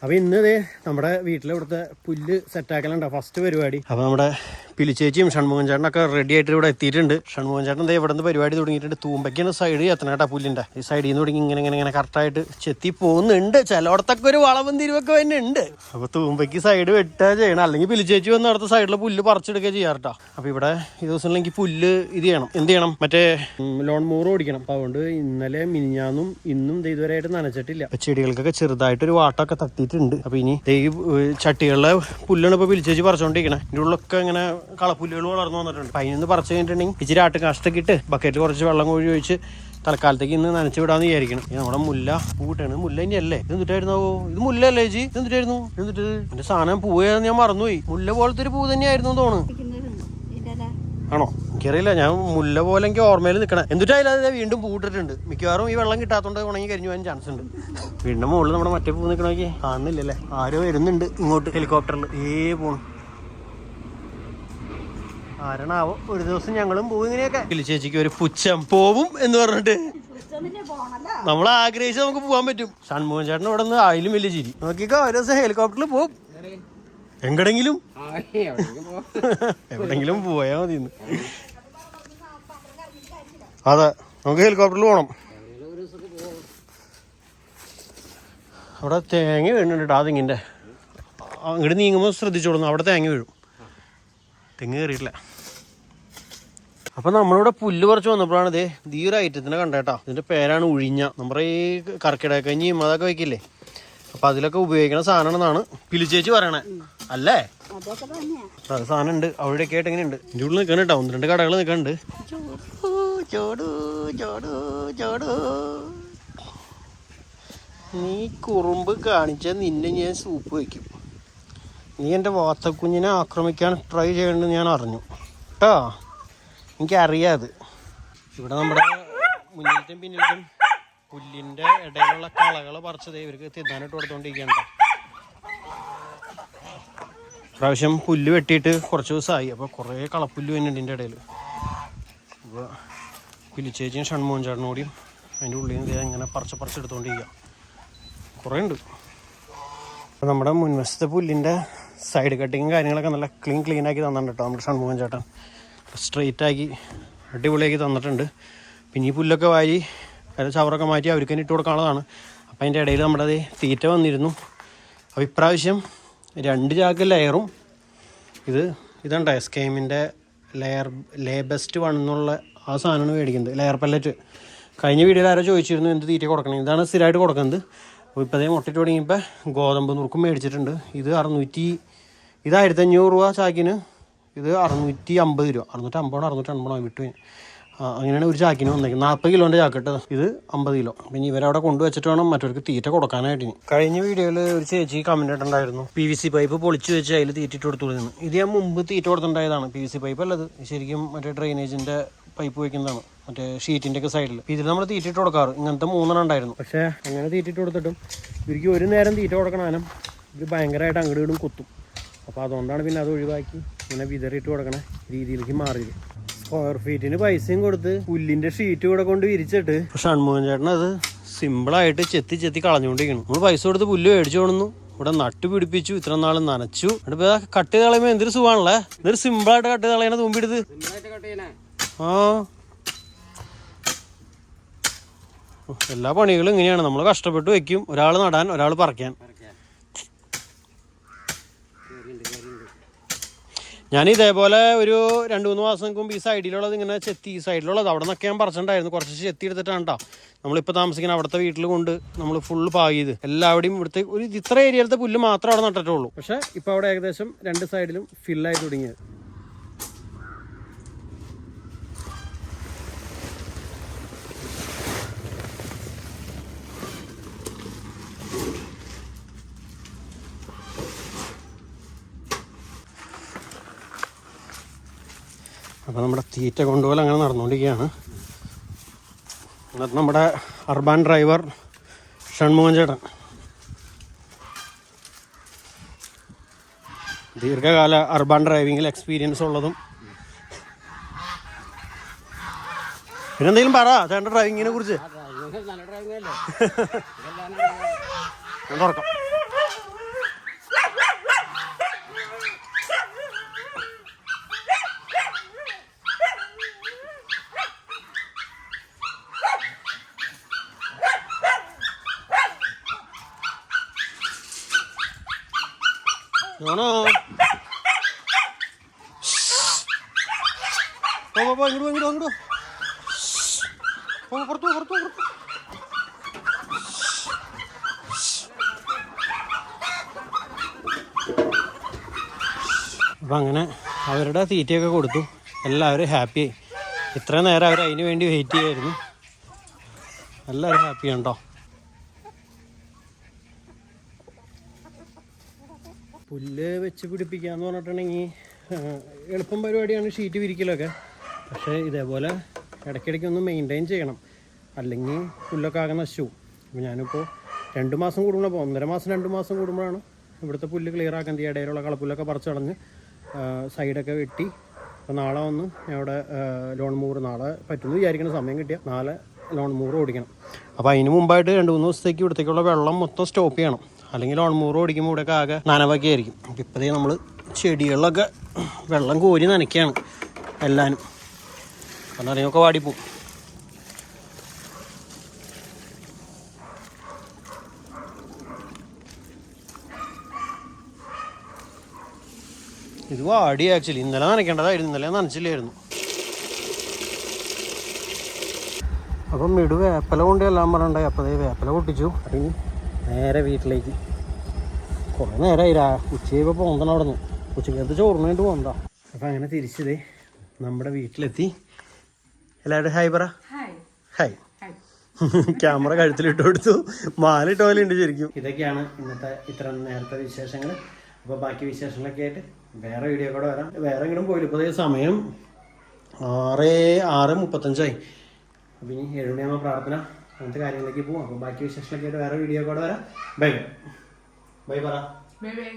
അപ്പോൾ ഇന്ന് ഇതേ നമ്മുടെ വീട്ടിലിവിടുത്തെ പുല്ല് സെറ്റാക്കലുണ്ടോ ഫസ്റ്റ് പരിപാടി. അപ്പോൾ നമ്മുടെ പിലിച്ചേച്ചിയും ഷൺമുഖൻ ചേട്ടനൊക്കെ റെഡി ആയിട്ട് ഇവിടെ എത്തിയിട്ടുണ്ട്. ഷൺമുഖൻ ചേട്ടൻ ദേ ഇവിടെ നിന്ന് പരിപാടി തുടങ്ങിയിട്ടുണ്ട്. തൂമ്പയ്ക്കാണ് സൈഡ് എത്തണം കേട്ടോ പുല്ലിൻ്റെ. ഈ സൈഡിൽ നിന്ന് തുടങ്ങി ഇങ്ങനെ കറക്റ്റായിട്ട് ചെത്തി പോകുന്നുണ്ട്. ചിലയിടത്തൊക്കെ ഒരു വളവും തിരിവൊക്കെ തന്നെ ഉണ്ട്. അപ്പോൾ തൂമ്പയ്ക്ക് സൈഡ് വെട്ടുക ചെയ്യണം, അല്ലെങ്കിൽ പിലിച്ചേച്ചി വന്ന് അടുത്ത സൈഡിലെ പുല്ല് പറിച്ചെടുക്കുക ചെയ്യാറുട്ടോ. അപ്പോൾ ഇവിടെ ഈ ദിവസം എനിക്ക് പുല്ല് ഇത് ചെയ്യണം, എന്ത് ചെയ്യണം, മറ്റേ ലോൺ മൂറ് ഓടിക്കണം. അപ്പോൾ അതുകൊണ്ട് ഇന്നലെ മിനിഞ്ഞാന്നും ഇന്നും ഇതുവരെയായിട്ട് നനച്ചിട്ടില്ല. അപ്പോൾ ചെടികൾക്കൊക്കെ ചെറുതായിട്ടൊരു വാട്ടൊക്കെ തട്ടിയിട്ടുണ്ട്. അപ്പോൾ ഇനി ഈ ചട്ടികളിലെ പുല്ലാണ് ഇപ്പോൾ പിലിച്ചേച്ചി പറിച്ചുകൊണ്ടിരിക്കണേ. ഇതിൻ്റെ ഉള്ളിലൊക്കെ ഇങ്ങനെ കളപ്പുല്ലുകൾ വളർന്നു വന്നിട്ടുണ്ട്. അപ്പം അതിനൊന്ന് പറിച്ചു കഴിഞ്ഞിട്ടുണ്ടെങ്കിൽ ഇച്ചിരി ആട്ട് കാഷ്ടൊക്കെ ഇട്ട് ബക്കറ്റിൽ കുറച്ച് വെള്ളം കോഴി ഒഴിച്ച് തൽക്കാലത്തേക്ക് ഇന്ന് നനച്ചു വിടാന്ന് വിചാരിക്കണം. നമ്മുടെ മുല്ല പൂട്ടാണ്. മുല്ല ഇനി അല്ലേ ഇത് എന്നിട്ടായിരുന്നോ? ഇത് മുല്ല അല്ലേ ചേച്ചി? ഇത് എന്നിട്ടായിരുന്നു? എന്നിട്ട് എന്റെ സാധനം പൂവെന്ന് ഞാൻ മറന്നുപോയി. മുല്ല പോലത്തെ ഒരു പൂ തന്നെയായിരുന്നു തോന്നുന്നു. ആണോ? എനിക്കറിയില്ല. ഞാൻ മുല്ല പോലെ എനിക്ക് ഓർമ്മയിൽ നിൽക്കണം. എന്നിട്ടായാലും അത് വീണ്ടും പൂട്ടിട്ടുണ്ട്. മിക്കവാറും ഈ വെള്ളം കിട്ടാത്തതുകൊണ്ട് ഉണങ്ങി കരിഞ്ഞു പോകാൻ ചാൻസ് ഉണ്ട്. വീണ്ടും മുകളിൽ നമ്മുടെ മറ്റേ പൂ നിൽക്കണമെങ്കിൽ കാണുന്നില്ലല്ലേ? ആരോ വരുന്നുണ്ട് ഇങ്ങോട്ട് ഹെലികോപ്റ്ററിൽ. പോണു ആരണാവോ. ഒരു ദിവസം ഞങ്ങളും പോവും ഇങ്ങനെയൊക്കെ. ചേച്ചിക്ക് ഒരു പുച്ഛം പോവും എന്ന് പറഞ്ഞിട്ട് നമ്മൾ ആഗ്രഹിച്ച് നമുക്ക് പോകാൻ പറ്റും. ഷൺമുഖൻ ചേട്ടൻ ഇവിടെ നിന്ന് ആയാലും വലിയ ചിരി നോക്കിക്കോ. ഒരു ദിവസം ഹെലികോപ്റ്ററിൽ പോവും എങ്ങടെങ്കിലും എവിടെങ്കിലും പോയാ മതി. അതെ, നമുക്ക് ഹെലികോപ്റ്ററിൽ പോകണം. അവിടെ തേങ്ങ വീഴുന്നുണ്ട്. ആ തെങ്ങിൻ്റെ അങ്ങോട്ട് നീങ്ങുമ്പോൾ ശ്രദ്ധിച്ചോളുന്നു. അവിടെ തേങ്ങ വീഴും. തെങ്ങ് കയറിയിട്ടില്ല. അപ്പം നമ്മളിവിടെ പുല്ല് കുറച്ച് വന്നപ്പോഴാണ് ഇതേ ഈ ഒരു ഐറ്റത്തിനെ കണ്ടേട്ടാ. ഇതിൻ്റെ പേരാണ് ഉഴിഞ്ഞ. നമ്മുടെ ഈ കർക്കിടകഞ്ഞിയും അതൊക്കെ വയ്ക്കില്ലേ, അപ്പം അതിലൊക്കെ ഉപയോഗിക്കുന്ന സാധനമാണെന്നാണ് പിലിച്ചേച്ചി പറയണേ. അല്ലേ? അത് സാധനം ഉണ്ട് അവിടെയൊക്കെ ആയിട്ട് എങ്ങനെ ഉണ്ട്. ഇതിൻ്റെ ഉള്ളിൽ നിൽക്കണം കേട്ടോ. 1-2 കടകൾ നിൽക്കുന്നുണ്ട്. നീ കുറുമ്പ് കാണിച്ച നിന്നെ ഞാൻ സൂപ്പ് വയ്ക്കും. നീ എൻ്റെ വാത്തക്കുഞ്ഞിനെ ആക്രമിക്കാൻ ട്രൈ ചെയ്യണമെന്ന് ഞാൻ അറിഞ്ഞു കേട്ടോ. എനിക്കറിയാം അത്. ഇവിടെ നമ്മുടെ മുന്നിലത്തും പിന്നിലത്തും പുല്ലിൻ്റെ ഇടയിലുള്ള കളകൾ പറിച്ചത് ഇവർക്ക് തിന്നാനിട്ട് കൊടുത്തോണ്ടിരിക്കുകയാണ്. പ്രാവശ്യം പുല്ല് വെട്ടിയിട്ട് കുറച്ച് ദിവസമായി. അപ്പോൾ കുറേ കളപ്പുല്ല് വരുന്നുണ്ട് ഇതിൻ്റെ ഇടയിൽ. അപ്പോൾ പിലിച്ചേച്ചിയും ഷൺമുഖൻ ചേട്ടനോടിയും അതിൻ്റെ ഉള്ളിൽ നിന്ന് ഇങ്ങനെ പറിച്ചെടുത്തോണ്ടിരിക്കുക. കുറേ ഉണ്ട്. അപ്പോൾ നമ്മുടെ മുൻവശത്തെ പുല്ലിൻ്റെ സൈഡ് കട്ടിങ്ങും കാര്യങ്ങളൊക്കെ നല്ല ക്ലീനാക്കി തന്നിട്ടുണ്ട് കേട്ടോ നമ്മുടെ ഷൺമുഖൻ ചേട്ടൻ. സ്ട്രെയിറ്റാക്കി അടിപൊളിയാക്കി തന്നിട്ടുണ്ട്. പിന്നെ ഈ പുല്ലൊക്കെ വാരി അതിൽ ചവറൊക്കെ മാറ്റി അവർക്ക് തന്നെ ഇട്ട് കൊടുക്കാനുള്ളതാണ്. അപ്പോൾ അതിൻ്റെ ഇടയിൽ നമ്മുടെ അത് തീറ്റ വന്നിരുന്നു. അപ്പോൾ ഇപ്രാവശ്യം 2 ചാക്ക് ലെയറും ഇതുണ്ട് സ്കെയിമിൻ്റെ ലേബസ്റ്റ് 1 എന്നുള്ള ആ സാധനമാണ് മേടിക്കുന്നത്, ലെയർ പല്ലറ്റ്. കഴിഞ്ഞ വീഡിയോയിൽ ആരോ ചോദിച്ചിരുന്നു എന്ത് തീറ്റ കൊടുക്കണം. ഇതാണ് സ്ഥിരമായിട്ട് കൊടുക്കുന്നത്. അപ്പോൾ ഇപ്പോൾ അതേ മുട്ടിട്ട് തുടങ്ങിയപ്പോൾ ഗോതമ്പ് നുറുക്കും മേടിച്ചിട്ടുണ്ട്. ഇത് 1500 രൂപ ചാക്കിന്. ഇത് 650 രൂപ. 650 650 വിട്ടു. അങ്ങനെയാണ് ഒരു ചാക്കിന് വന്നേക്കുന്നത്. 40 കിലോൻ്റെ ചാക്കിട്ട്. ഇത് 50 കിലോ. പിന്നെ ഇവരവിടെ കൊണ്ടുവച്ചിട്ട് വേണം മറ്റവർക്ക് തീറ്റ കൊടുക്കാനായിട്ട്. കഴിഞ്ഞ വീഡിയോയിൽ ഒരു ചേച്ചി കമൻറ്റ് ഇട്ടുണ്ടായിരുന്നു PVC പൈപ്പ് പൊളിച്ച് വെച്ച് അതിൽ തീറ്റിട്ട് കൊടുത്തുകൊടുക്കുന്നു. ഇത് ഞാൻ മുമ്പ് തീറ്റ കൊടുത്തിട്ടുണ്ടായതാണ്. PVC പൈപ്പ് അല്ലത്, ശരിക്കും മറ്റേ ഡ്രെയിനേജിൻ്റെ പൈപ്പ് വയ്ക്കുന്നതാണ്, മറ്റേ ഷീറ്റിൻ്റെ ഒക്കെ സൈഡിൽ. ഇതിൽ നമ്മൾ തീറ്റിട്ട് കൊടുക്കാറ്. ഇങ്ങനത്തെ 3 ഉണ്ടായിരുന്നു. പക്ഷേ അങ്ങനെ തീറ്റിട്ട് കൊടുത്തിട്ടും ഇവർക്ക് ഒരു നേരം തീറ്റ കൊടുക്കണാനും ഇത് ഭയങ്കരമായിട്ട് അങ്ങോട്ട് ഇടും കുത്തും. അപ്പോൾ അതുകൊണ്ടാണ് പിന്നെ അത് ഒഴിവാക്കി ഇങ്ങനെ വിതറിയിട്ട് കൊടുക്കണ രീതിയിലേക്ക് മാറിയത്. സ്ക്വയർ ഫീറ്റിന് പൈസയും കൊടുത്ത് പുല്ലിൻ്റെ ഷീറ്റ് കൂടെ കൊണ്ട് വിരിച്ചിട്ട് ഷൺമുഖൻ ചേട്ടൻ അത് സിമ്പിളായിട്ട് ചെത്തി കളഞ്ഞുകൊണ്ടിരിക്കണം. നമ്മൾ പൈസ കൊടുത്ത് പുല്ല് മേടിച്ചു കൊണ്ടു, ഇവിടെ നട്ട് പിടിപ്പിച്ചു, ഇത്ര നാൾ നനച്ചു. എന്നിട്ട് കട്ട് ചെയ്ത് കളയുമ്പോൾ എന്തൊരു സുഖമാണല്ലേ. ഇതൊരു സിമ്പിളായിട്ട് കട്ട് ചെയ്ത് കളയണ തുമ്പിടുത്ത്. എല്ലാ പണികളും ഇങ്ങനെയാണ്. നമ്മൾ കഷ്ടപ്പെട്ട് വെക്കും, ഒരാൾ നടാൻ, ഒരാൾ പറിക്കാൻ. ഞാൻ ഇതേപോലെ ഒരു 2-3 മാസം മുമ്പ് ഈ സൈഡിലുള്ളത് ഇങ്ങനെ ചെത്തി, ഈ സൈഡിലുള്ളത് അവിടെ നിന്നൊക്കെ ഞാൻ പറിച്ചിട്ടുണ്ടായിരുന്നു. കുറച്ച് ചെത്തി എടുത്തിട്ടാണ് കേട്ടോ നമ്മളിപ്പോൾ താമസിക്കുന്ന അവിടുത്തെ വീട്ടിൽ കൊണ്ട് നമ്മൾ ഫുള്ള് പാകിയത്. എല്ലാവിടെയും ഇവിടുത്തെ ഒരു ഇത്ര ഏരിയയിലത്തെ പുല്ല് മാത്രമേ അവിടെ നട്ടിട്ടുള്ളൂ. പക്ഷേ ഇപ്പോൾ അവിടെ ഏകദേശം 2 സൈഡിലും ഫില്ലായി തുടങ്ങിയത്. അപ്പോൾ നമ്മുടെ തീറ്റ കൊണ്ടുപോലെ അങ്ങനെ നടന്നുകൊണ്ടിരിക്കുകയാണ്. എന്നിട്ട് നമ്മുടെ അർബൻ ഡ്രൈവർ ഷൺമുഖൻ ചേട്ടൻ ദീർഘകാല അർബൻ ഡ്രൈവിങ്ങിൽ എക്സ്പീരിയൻസ് ഉള്ളതും. പിന്നെന്തെങ്കിലും പറ ചേട്ടൻ്റെ ഡ്രൈവിങ്ങിനെ കുറിച്ച്. തുറക്കാം. ജോണോ ഇങ്ങോട്ട് പുറത്തു അപ്പം അങ്ങനെ അവരുടെ തീറ്റയൊക്കെ കൊടുത്തു. എല്ലാവരും ഹാപ്പിയായി. ഇത്രയും നേരം അവർ അതിന് വേണ്ടി വെയിറ്റ് ചെയ്യായിരുന്നു. എല്ലാവരും ഹാപ്പിയാണ് കേട്ടോ. പുല്ല് വെച്ച് പിടിപ്പിക്കുക എന്ന് പറഞ്ഞിട്ടുണ്ടെങ്കിൽ എളുപ്പം പരിപാടിയാണ് ഷീറ്റ് വിരിക്കലൊക്കെ. പക്ഷേ ഇതേപോലെ ഇടയ്ക്കിടയ്ക്ക് ഒന്ന് മെയിൻറ്റെയിൻ ചെയ്യണം, അല്ലെങ്കിൽ പുല്ലൊക്കെ ആകെ നശിച്ചു. അപ്പോൾ ഞാനിപ്പോൾ 2 മാസം കൂടുമ്പോൾ 1.5 മാസം 2 മാസം കൂടുമ്പോഴാണ് ഇവിടുത്തെ പുല്ല് ക്ലിയർ ആക്കാൻ തീ ഇടയിലുള്ള കളപ്പുല്ലൊക്കെ പറിച്ച് കളഞ്ഞ് സൈഡൊക്കെ വെട്ടി. അപ്പോൾ നാളെ വന്ന് അവിടെ ലോൺ മൂറ് നാളെ പറ്റുമെന്ന് വിചാരിക്കുന്ന സമയം കിട്ടിയാൽ നാളെ ലോൺ മൂറ് ഓടിക്കണം. അപ്പോൾ അതിന് മുമ്പായിട്ട് 2-3 ദിവസത്തേക്ക് ഇവിടത്തേക്കുള്ള വെള്ളം മൊത്തം സ്റ്റോപ്പ് ചെയ്യണം, അല്ലെങ്കിൽ ലോൺ മൂറ് ഓടിക്കുമ്പോൾ ഇവിടെയൊക്കെ ആകെ നനവൊക്കെ ആയിരിക്കും. അപ്പോൾ ഇപ്പോഴേ നമ്മൾ ചെടികളിലൊക്കെ വെള്ളം കോരി നനയ്ക്കുകയാണ് എല്ലാവരും. കാരണം അറിയൊക്കെ വാടിപ്പോവും. ഇത് വാടി ആക്ച്വലി ഇന്നലെ നനയ്ക്കേണ്ടതായിരുന്നു, ഇന്നലെ നനച്ചില്ലായിരുന്നു. അപ്പം മിടു വേപ്പല കൊണ്ട് എല്ലാം പറഞ്ഞിട്ടുണ്ടായി. അപ്പോൾ അതേ വേപ്പല പൊട്ടിച്ചു. അതിന് നേരെ വീട്ടിലേക്ക് കുറേ നേരമായി. ഉച്ചയായപ്പോൾ പോകുന്നതാണ് അവിടെ നിന്ന്. ഉച്ചക്കകത്ത് ചോറിന് വേണ്ടി പോകുന്നതാ. അപ്പം അങ്ങനെ തിരിച്ചത് നമ്മുടെ വീട്ടിലെത്തി. എല്ലാവരും ഹായ് പറ. ഹായ്. ക്യാമറ കഴുത്തിലിട്ട് കൊടുത്തു, മാലിട്ട് പോലെ ഉണ്ട് ശരിക്കും. ഇതൊക്കെയാണ് ഇന്നത്തെ ഇത്ര നേരത്തെ വിശേഷങ്ങൾ. അപ്പോൾ ബാക്കി വിശേഷങ്ങളൊക്കെ ആയിട്ട് വേറെ വീഡിയോ കൂടെ വരാം. വേറെ എങ്കിലും പോയില്ല. ഇപ്പോൾ സമയം 6:35. അപ്പോൾ ഇനി 7 മണിയാകുമ്പോൾ പ്രാർത്ഥന, അങ്ങനത്തെ കാര്യങ്ങളിലേക്ക് പോകും. അപ്പോൾ ബാക്കി വിശേഷങ്ങളൊക്കെ ആയിട്ട് വേറെ വീഡിയോ കൂടെ വരാം. Bye bye. ബൈ പറ. Bye bye.